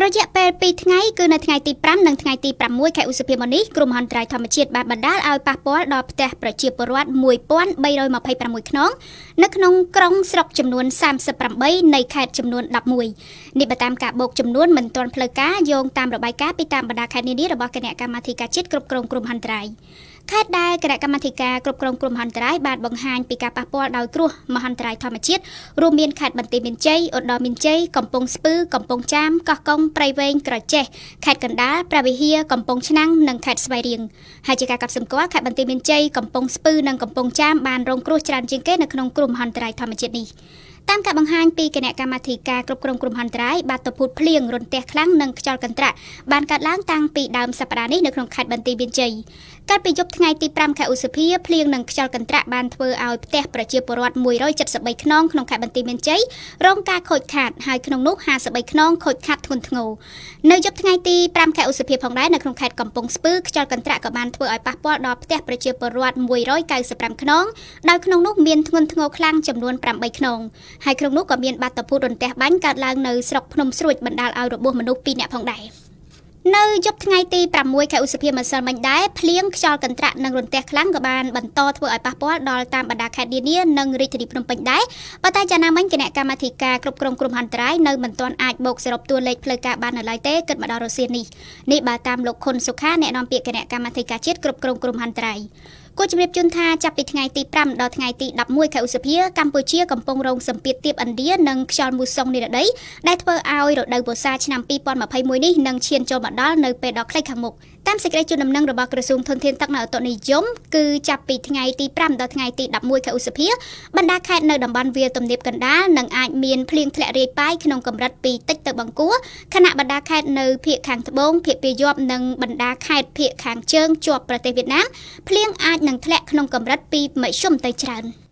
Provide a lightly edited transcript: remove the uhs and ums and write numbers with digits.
រយៈពេល2ថ្ងៃគឺនៅថ្ងៃទី5និងថ្ងៃទី6ខែឧសភាមុននេះគ្រោះមហន្តរាយធម្មជាតិបានបណ្ដាលឲ្យប៉ះពាល់ដល់ផ្ទះប្រជាពលរដ្ឋ1326ខ្នងនៅក្នុងក្រុងស្រុកចំនួន38នៃខេត្តចំនួន11នេះបើតាមការបូកចំនួនមិនទាន់ផ្លូវការយោងតាមរបាយការណ៍ពីតាមបណ្ដាខេត្តនានារបស់គណៈកម្មាធិការជាតិគ្រប់គ្រងគ្រោះមហន្តរាយខេត្តដែលគណៈកម្មាធិការគ្រប់គ្រងគ្រោះមហន្តរាយបានបង្ហាញពីការប៉ះពាល់ដោយគ្រោះមហន្តរាយធម្មជាតិរួមមានខេត្តបន្ទាយមានជ័យឧត្តរមានជ័យកំពង់ស្ពឺកំពង់ចាមកោះកុងព្រៃវែងក្រចេះខេត្តកណ្ដាលព្រះវិហារកំពង់ឆ្នាំងនិងខេត្តស្វាយរៀងហើយជាការកត់សម្គាល់ខេត្តបន្ទាយមានជ័យកំពង់ស្ពឺនិងកំពង់ចាមបានរងគ្រោះច្រើនជាងគេនៅក្នុងគ្រោះមហន្តរាយធម្មជាតិនេះតាមការបង្ហាញពីគណៈកម្មាធិការគ្រប់គ្រងគ្រោះមហន្តរាយបាតុភូតភ្លៀងរន្ទះខ្លាំងនិងខ្យល់កន្ត្រាក់បានកើតឡើងតាំងពីដើមសប្តាហ៍នេះនៅក្នុងខេត្តបន្ទាយមានជ័យកាលពីយប់ថ្ងៃទី5ខែឧសភាភ្លៀងនិងខ្យល់កន្ត្រាក់បានធ្វើឲ្យផ្ទះប្រជាពលរដ្ឋ173ខ្នងក្នុងខេត្តបន្ទាយមានជ័យរងការខូចខាតហើយក្នុងនោះ53ខ្នងខូចខាតធ្ងន់ធ្ងរនៅយប់ថ្ងៃទី5ខែឧសភាផងដែរនៅក្នុងខេត្តកំពង់ស្ពឺខ្យល់កន្ត្រាក់ក៏បានធ្វើឲ្យប៉ះពាល់ដល់ផ្ទះប្រជាពលរដ្ឋ195ខ្នងដោយក្នុងនោះមានធ្ងន់ធ្ងរខ្លាំងចំនួន8ខ្នងហើយក្នុងនោះក៏មានបាតុភូតរន្ទះបាញ់កើតឡើងនៅស្រុកភ្នំស្រួចបណ្ដាលឲ្យរបួសមនុស្ស2នាក់ផងដែរនៅយប់ថ្ងៃទី6ខែឧសភាម្សិលមិញដែរភ្លៀងខ្យល់កន្ត្រាក់និងរន្ទះខ្លាំងក៏បានបន្តធ្វើឲ្យប៉ះពាល់ដល់តាមបណ្ដាខេត្តនានានិងរាជធានីភ្នំពេញដែរប៉ុន្តែយ៉ាងណាមិញគណៈកម្មាធិការគ្រប់គ្រងគ្រោះមហន្តរាយនៅមិនទាន់អាចបូកសរុបតួលេខផ្លូវការបាននៅឡើយទេគិតមកដល់រសៀលនេះបើតាមលោកខុនសុខាអ្នកនាំពាក្យគណៈកម្មាធិការជាតិគ្រប់គ្រងគ្រោះមហន្តរាយគូជំរាបជូនថាចាប់ពីថ្ងៃទី5ដល់ថ្ងៃទី11ខែឧសភាកម្ពុជាកំពុងរងសម្ពាធទាបឥណ្ឌានិងខ្យល់មូសុងនិរដីដែលធ្វើឲ្យរដូវវស្សាឆ្នាំ2021នេះនឹងឈានចូលមកដល់នៅពេលដ៏ខ្លីខាងមុខតាមសេចក្តីជូនដំណឹងរបស់ក្រសួងធនធានទឹកនិងឧតុនិយមគឺចាប់ពីថ្ងៃទី5ដល់ថ្ងៃទី11ខែឧសភាបណ្ដាខេត្តនៅតំបន់វាលទំនាបកណ្ដាលនឹងអាចមានភ្លៀងធ្លាក់រាយប៉ាយក្នុងកម្រិតពីតិចទៅបង្គួរខណៈបណ្ដាខេត្តនៅភាគខាងត្បូងភាគពាយ័ព្យនិងបណ្ដាខេត្តភាគខាងជើងជាប់ប្រទេសវៀតណាមភ្លៀងអាចនឹងធ្លាក់ក្នុងកម្រិតពីមធ្យមទៅច្រើន